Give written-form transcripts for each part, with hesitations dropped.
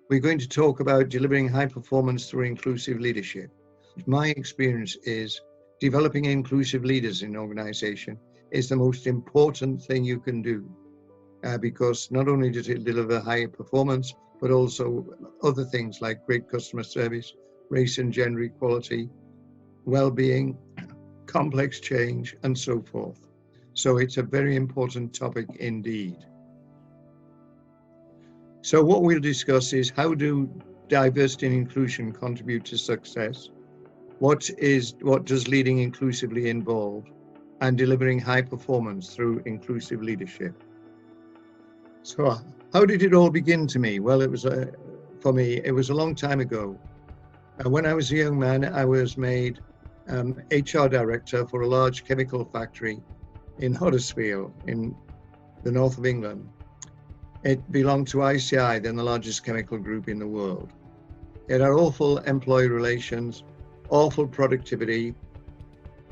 We're going to talk about delivering high performance through inclusive leadership. My experience is developing inclusive leaders in an organization is the most important thing you can do, because not only does it deliver higher performance, but also other things like great customer service, race and gender equality, well-being, complex change, and so forth. So it's a very important topic indeed. So what we'll discuss is how do diversity and inclusion contribute to success? What does leading inclusively involve? And delivering high performance through inclusive leadership. So how did it all begin to me? Well, for me, it was a long time ago. When I was a young man, I was made HR director for a large chemical factory in Huddersfield in the north of England. It belonged to ICI, then the largest chemical group in the world. It had awful employee relations, awful productivity,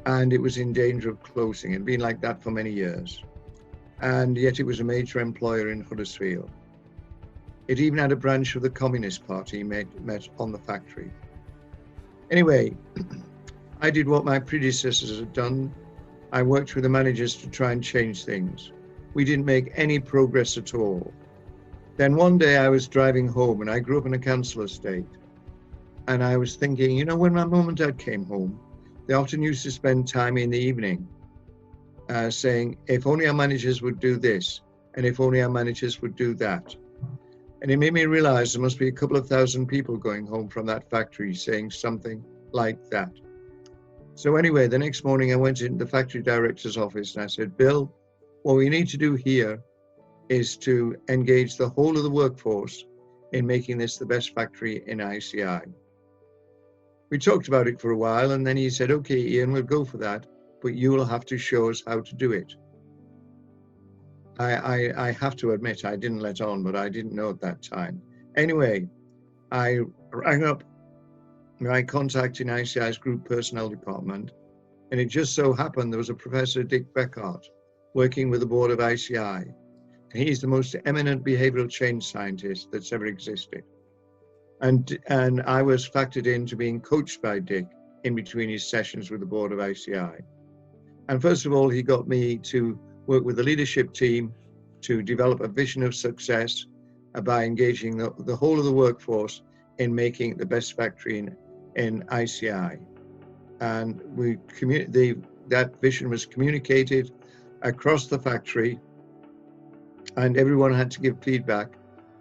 and it was in danger of closing. It had been like that for many years. And yet it was a major employer in Huddersfield. It even had a branch of the Communist Party met on the factory. Anyway, I did what my predecessors had done. I worked with the managers to try and change things. We didn't make any progress at all. Then one day I was driving home, and I grew up in a council estate. And I was thinking, you know, when my mum and dad came home, they often used to spend time in the evening saying, if only our managers would do this, and if only our managers would do that. And it made me realize there must be a couple of thousand people going home from that factory saying something like that. So anyway, the next morning I went into the factory director's office and I said, Bill, what we need to do here is to engage the whole of the workforce in making this the best factory in ICI. We talked about it for a while, and then he said, okay, Ian, we'll go for that, but you will have to show us how to do it. I have to admit, I didn't let on, but I didn't know at that time. Anyway, I rang up my contact in ICI's group personnel department, and it just so happened there was a Professor Dick Beckhardt working with the board of ICI. And he's the most eminent behavioral change scientist that's ever existed. And I was factored into being coached by Dick in between his sessions with the board of ICI. And first of all, he got me to work with the leadership team to develop a vision of success by engaging the whole of the workforce in making it the best factory in ICI. And that vision was communicated across the factory, and everyone had to give feedback,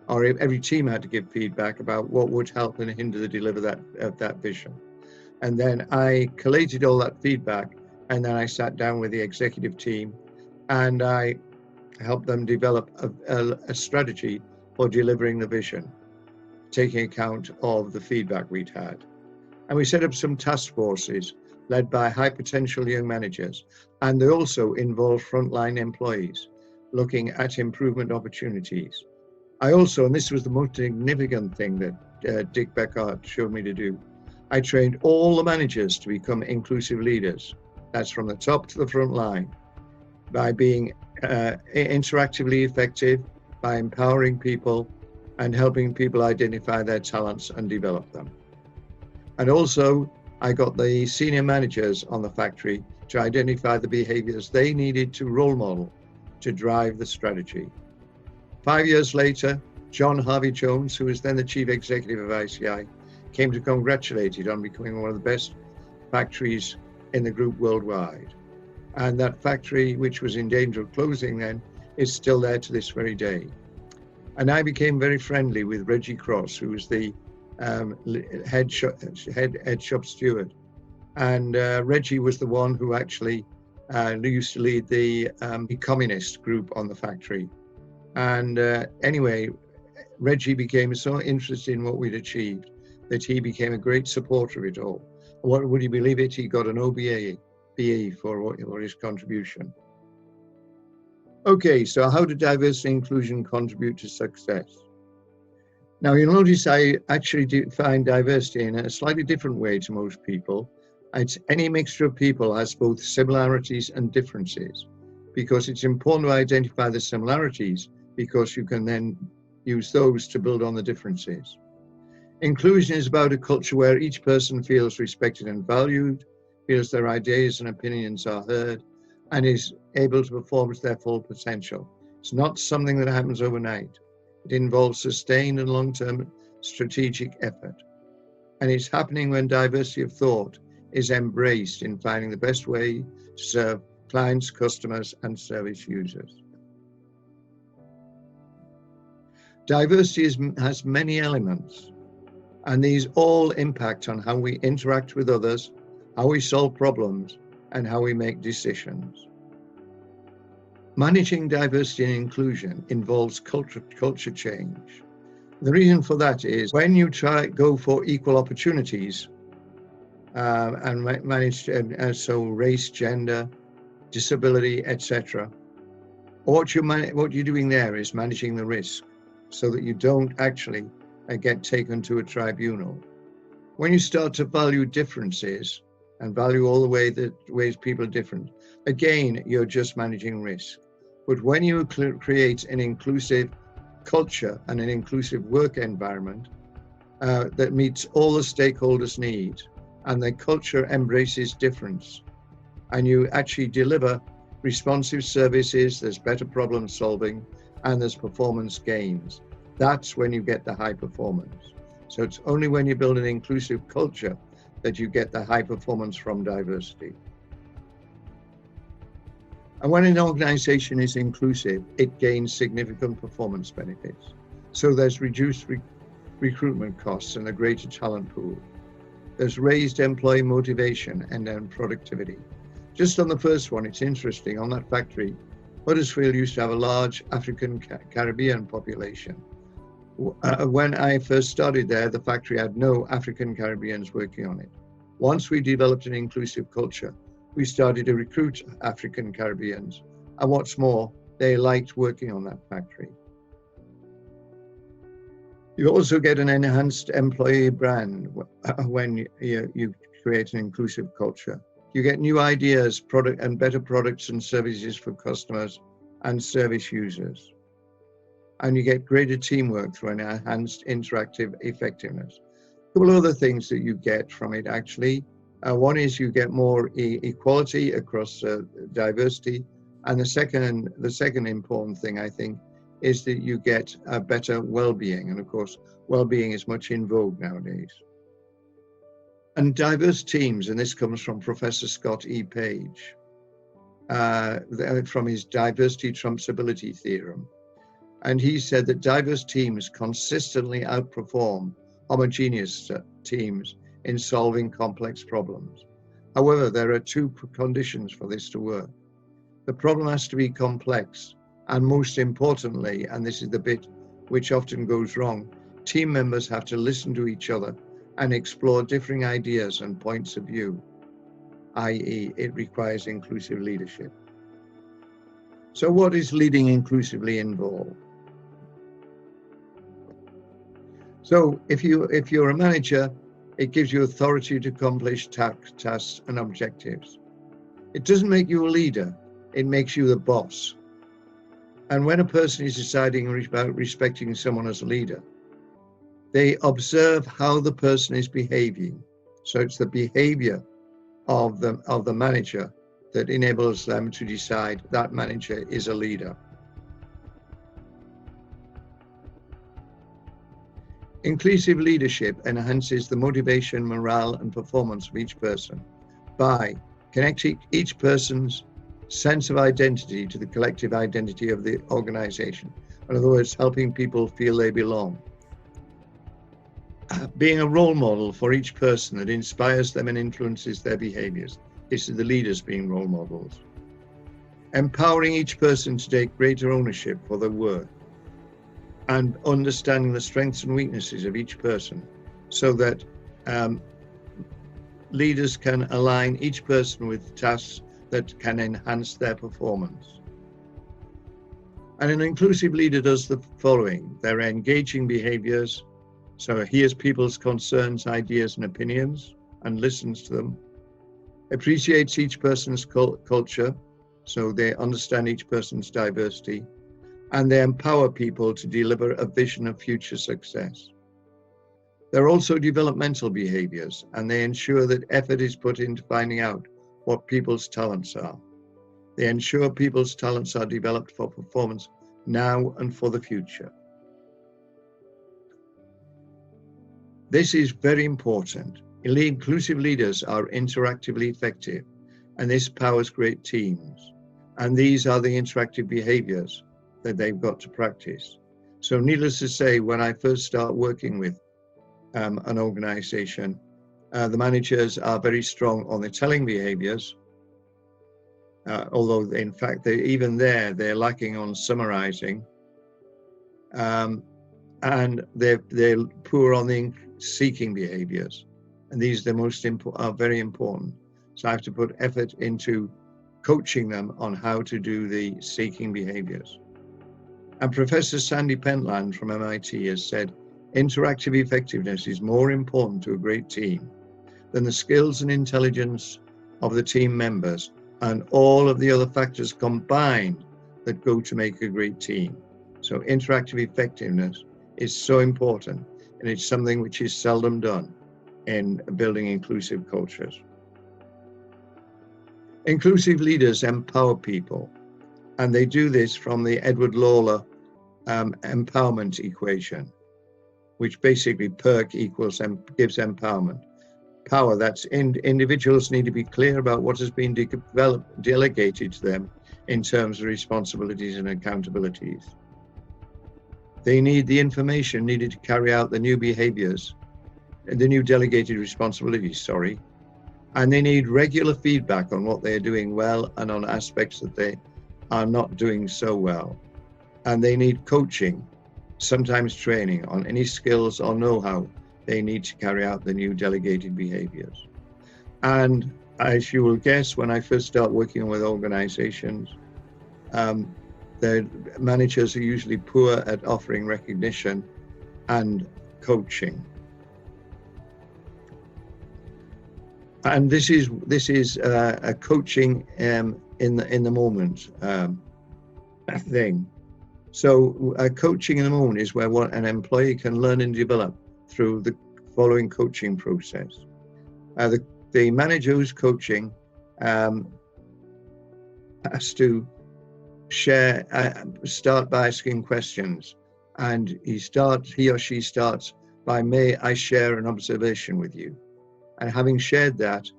or every team had to give feedback about what would help and hinder the deliver of that vision. And then I collated all that feedback, and then I sat down with the executive team and I helped them develop a strategy for delivering the vision, taking account of the feedback we'd had. And we set up some task forces led by high potential young managers, and they also involved frontline employees looking at improvement opportunities. I also, and this was the most significant thing that Dick Beckhardt showed me to do, I trained all the managers to become inclusive leaders. That's from the top to the front line, by being interactively effective, by empowering people and helping people identify their talents and develop them. And also, I got the senior managers on the factory to identify the behaviors they needed to role model to drive the strategy. 5 years later, John Harvey Jones, who was then the chief executive of ICI, came to congratulate it on becoming one of the best factories in the group worldwide. And that factory, which was in danger of closing then, is still there to this very day. And I became very friendly with Reggie Cross, who was the head shop steward. And Reggie was the one who actually used to lead the Economist Group on the factory. And anyway, Reggie became so interested in what we'd achieved that he became a great supporter of it all. What would you believe it? He got an BE for his contribution. Okay, so how do diversity and inclusion contribute to success? Now, you'll notice I actually define diversity in a slightly different way to most people. It's any mixture of people has both similarities and differences, because it's important to identify the similarities, because you can then use those to build on the differences. Inclusion is about a culture where each person feels respected and valued, feels their ideas and opinions are heard, and is able to perform to their full potential. It's not something that happens overnight. It involves sustained and long-term strategic effort. And it's happening when diversity of thought is embraced in finding the best way to serve clients, customers, and service users. Diversity has many elements, and these all impact on how we interact with others, how we solve problems, and how we make decisions. Managing diversity and inclusion involves culture change. The reason for that is when you go for equal opportunities and manage so race, gender, disability, etc. What you're doing there is managing the risk so that you don't actually get taken to a tribunal. When you start to value differences and value all the ways people are different, again, you're just managing risk. But when you create an inclusive culture and an inclusive work environment that meets all the stakeholders' needs, and the culture embraces difference, and you actually deliver responsive services, there's better problem solving, and there's performance gains. That's when you get the high performance. So it's only when you build an inclusive culture that you get the high performance from diversity. And when an organization is inclusive, it gains significant performance benefits. So there's reduced recruitment costs and a greater talent pool. There's raised employee motivation and then productivity. Just on the first one, it's interesting, on that factory, Huddersfield used to have a large African Caribbean population. When I first started there, the factory had no African Caribbeans working on it. Once we developed an inclusive culture, we started to recruit African Caribbeans. And what's more, they liked working on that factory. You also get an enhanced employee brand when you create an inclusive culture. You get new ideas, better products and services for customers and service users. And you get greater teamwork through an enhanced interactive effectiveness. A couple of other things that you get from it actually. One is you get more equality across diversity. And the second important thing, I think, is that you get a better well-being. And of course, well-being is much in vogue nowadays. And diverse teams, and this comes from Professor Scott E. Page, from his diversity trumps ability theorem. And he said that diverse teams consistently outperform homogeneous teams in solving complex problems. However, there are two conditions for this to work. The problem has to be complex, and most importantly, and this is the bit which often goes wrong, team members have to listen to each other and explore differing ideas and points of view, i.e., it requires inclusive leadership. So what is leading inclusively involved? So if you're a manager, it gives you authority to accomplish tasks and objectives. It doesn't make you a leader, it makes you the boss. And when a person is deciding about respecting someone as a leader, they observe how the person is behaving. So it's the behavior of the manager that enables them to decide that manager is a leader. Inclusive leadership enhances the motivation, morale, and performance of each person by connecting each person's sense of identity to the collective identity of the organization. In other words, helping people feel they belong. Being a role model for each person that inspires them and influences their behaviors. This is the leaders being role models. Empowering each person to take greater ownership for their work, and understanding the strengths and weaknesses of each person so that leaders can align each person with tasks that can enhance their performance. And an inclusive leader does the following. They're engaging behaviors, so hears people's concerns, ideas, and opinions, and listens to them. Appreciates each person's culture, so they understand each person's diversity, and they empower people to deliver a vision of future success. They're also developmental behaviors, and they ensure that effort is put into finding out what people's talents are. They ensure people's talents are developed for performance now and for the future. This is very important. Inclusive leaders are interactively effective, and this powers great teams. And these are the interactive behaviors that they've got to practice. So needless to say, when I first start working with an organization, the managers are very strong on the telling behaviors, although in fact, they're lacking on summarizing, and they're poor on the seeking behaviors. And these are very important. So I have to put effort into coaching them on how to do the seeking behaviors. And Professor Sandy Pentland from MIT has said, interactive effectiveness is more important to a great team than the skills and intelligence of the team members and all of the other factors combined that go to make a great team. So interactive effectiveness is so important, and it's something which is seldom done in building inclusive cultures. Inclusive leaders empower people, and they do this from the Edward Lawler empowerment equation, which basically PERC gives empowerment. Power, that's individuals need to be clear about what has been delegated to them in terms of responsibilities and accountabilities. They need the information needed to carry out the new behaviors, the new delegated responsibilities, and they need regular feedback on what they're doing well and on aspects that they are not doing so well. And they need coaching, sometimes training on any skills or know-how they need to carry out the new delegated behaviors. And as you will guess, when I first start working with organizations, the managers are usually poor at offering recognition and coaching. And this is a coaching in the moment thing. So coaching in the moment is where an employee can learn and develop through the following coaching process. The manager who's coaching has to start by asking questions, and he or she starts by, may I share an observation with you? And having shared that,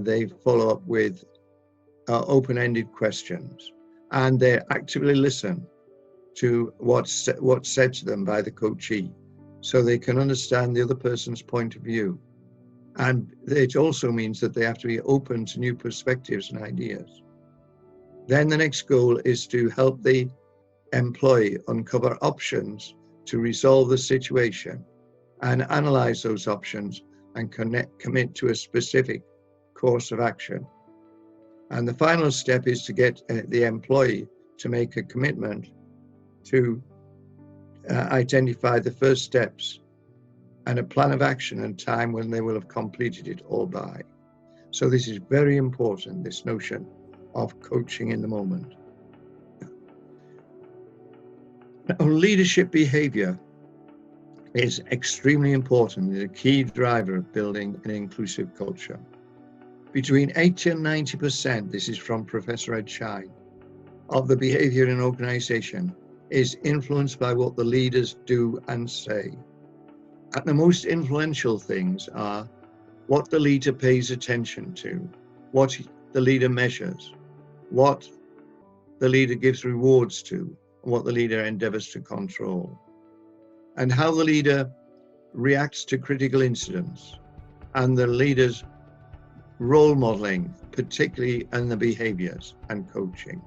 they follow up with open-ended questions, and they actively listen to what's said to them by the coachee, so they can understand the other person's point of view. And it also means that they have to be open to new perspectives and ideas. Then the next goal is to help the employee uncover options to resolve the situation and analyze those options and commit to a specific course of action. And the final step is to get the employee to make a commitment to identify the first steps and a plan of action and time when they will have completed it all by. So this is very important, this notion of coaching in the moment. Now, leadership behavior is extremely important. It's a key driver of building an inclusive culture. Between 80 and 90%, this is from Professor Ed Schein, of the behavior in an organization is influenced by what the leaders do and say. And the most influential things are what the leader pays attention to, what the leader measures, what the leader gives rewards to, and what the leader endeavors to control, and how the leader reacts to critical incidents, and the leader's role modeling, particularly in the behaviors and coaching.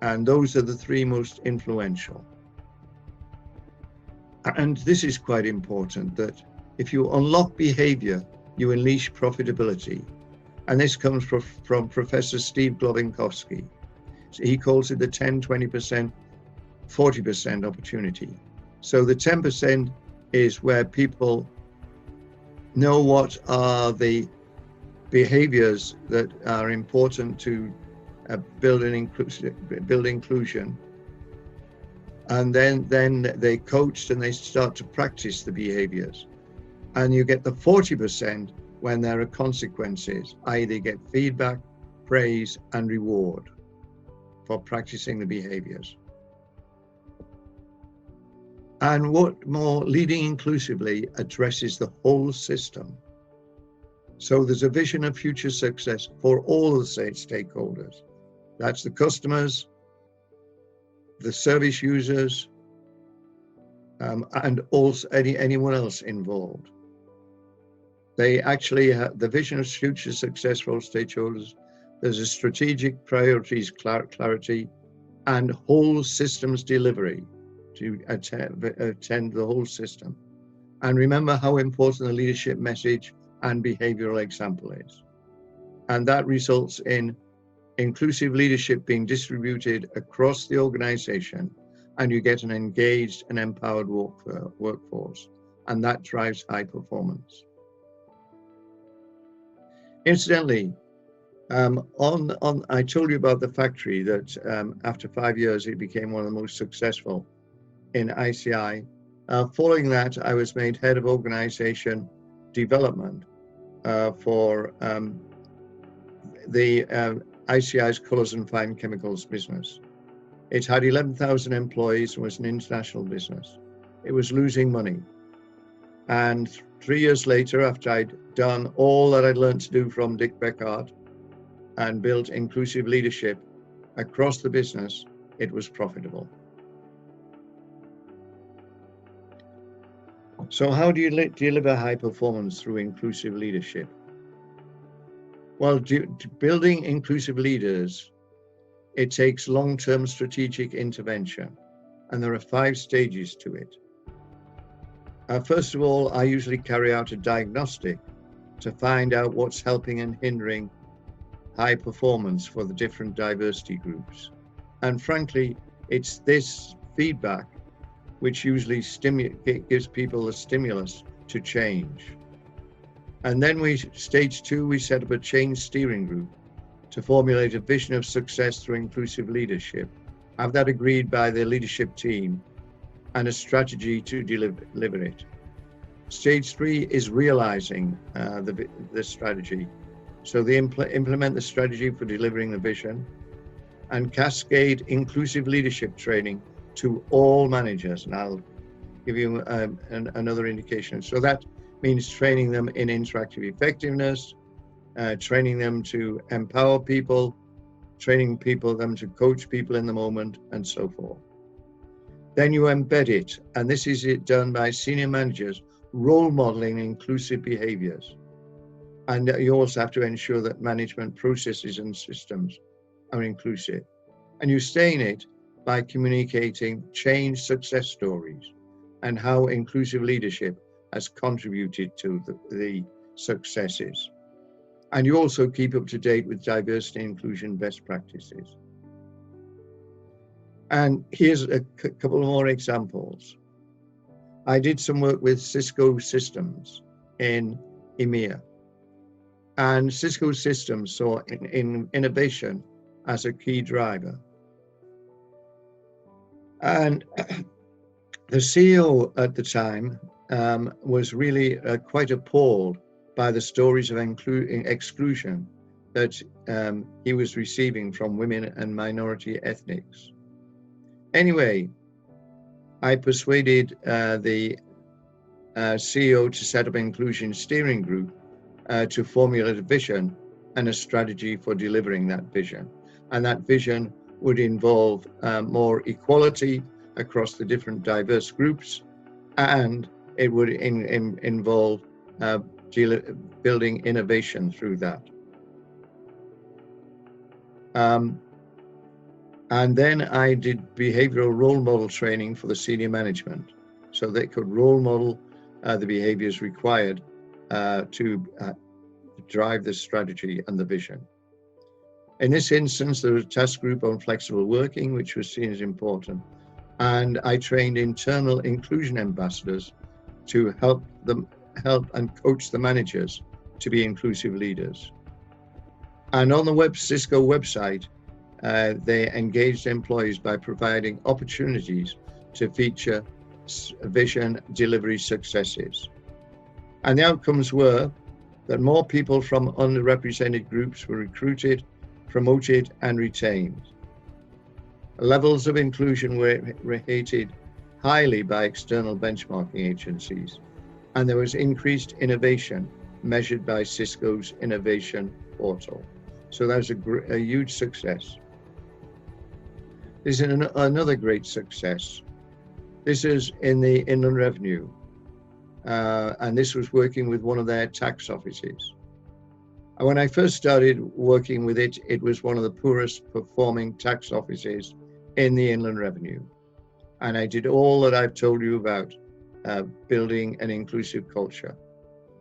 And those are the three most influential. And this is quite important, that if you unlock behavior, you unleash profitability. And this comes from Professor Steve Globinkowski. So he calls it the 10, 20%, 40% opportunity. So the 10% is where people know what are the behaviors that are important to build inclusion, and then they coached and they start to practice the behaviors. And you get the 40% when there are consequences, i.e. they get feedback, praise, and reward for practicing the behaviors. And what more, leading inclusively addresses the whole system. So there's a vision of future success for all the stakeholders. That's the customers, the service users, and also anyone else involved. They actually have the vision of future success for all stakeholders. There's a strategic priorities clarity and whole systems delivery to attend the whole system. And remember how important the leadership message and behavioral example is. And that results in inclusive leadership being distributed across the organization, and you get an engaged and empowered workforce, and that drives high performance. Incidentally, I told you about the factory that after 5 years, it became one of the most successful in ICI. Following that, I was made head of organization development for the ICI's Colours and Fine Chemicals business. It had 11,000 employees and was an international business. It was losing money. And 3 years later, after I'd done all that I'd learned to do from Dick Beckhardt and built inclusive leadership across the business, it was profitable. So how do you deliver high performance through inclusive leadership? Well, building inclusive leaders, it takes long-term strategic intervention, and there are 5 stages to it. First of all, I usually carry out a diagnostic to find out what's helping and hindering high performance for the different diversity groups. And frankly, it's this feedback which usually gives people a stimulus to change. And then stage 2, we set up a change steering group to formulate a vision of success through inclusive leadership, have that agreed by the leadership team, and a strategy to deliver it. Stage 3 is realizing the strategy. So they implement the strategy for delivering the vision and cascade inclusive leadership training to all managers. And I'll give you another indication. So that means training them in interactive effectiveness, training them to empower people, training them to coach people in the moment, and so forth. Then you embed it, and this is done by senior managers role modeling inclusive behaviors. And you also have to ensure that management processes and systems are inclusive. And you stay in it by communicating change success stories and how inclusive leadership has contributed to the successes. And you also keep up to date with diversity and inclusion best practices. And here's a couple more examples. I did some work with Cisco Systems in EMEA. And Cisco Systems saw in innovation as a key driver. And the CEO at the time was really quite appalled by the stories of exclusion that he was receiving from women and minority ethnics. Anyway, I persuaded the CEO to set up an inclusion steering group to formulate a vision and a strategy for delivering that vision. And that vision would involve more equality across the different diverse groups, and it would involve building innovation through that. And then I did behavioral role model training for the senior management, so they could role model the behaviors required to drive the strategy and the vision. In this instance, there was a task group on flexible working, which was seen as important. And I trained internal inclusion ambassadors to help and coach the managers to be inclusive leaders. And on the Cisco website, they engaged employees by providing opportunities to feature vision delivery successes. And the outcomes were that more people from underrepresented groups were recruited, promoted, and retained. Levels of inclusion were rated highly by external benchmarking agencies, and there was increased innovation measured by Cisco's innovation portal. So that was a huge success. This is another great success. This is in the Inland Revenue, and this was working with one of their tax offices. And when I first started working with it, it was one of the poorest performing tax offices in the Inland Revenue. And I did all that I've told you about, building an inclusive culture.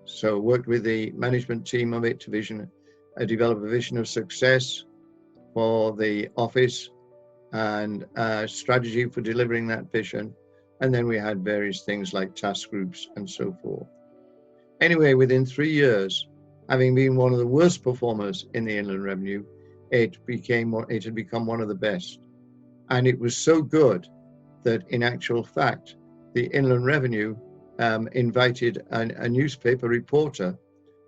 So worked with the management team of it to develop a vision of success for the office and a strategy for delivering that vision. And then we had various things like task groups and so forth. Anyway, within 3 years, having been one of the worst performers in the Inland Revenue, it had become one of the best. And it was so good that in actual fact, the Inland Revenue invited a newspaper reporter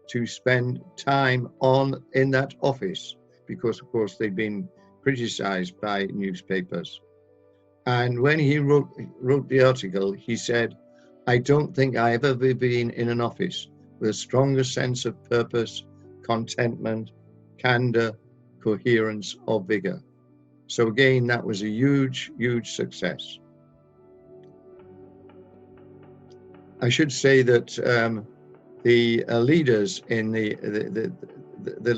to spend time in that office because, of course, they'd been criticized by newspapers. And when he wrote the article, he said, "I don't think I've ever been in an office with a stronger sense of purpose, contentment, candor, coherence, or vigor." So again, that was a huge, huge success. I should say that the leaders in the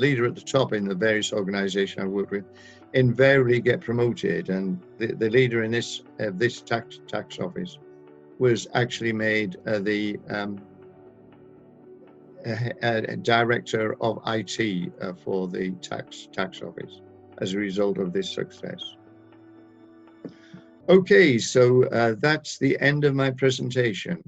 leader at the top in the various organizations I work with invariably get promoted, and the leader in this tax office was actually made the director of IT for the tax office as a result of this success. Okay, so that's the end of my presentation.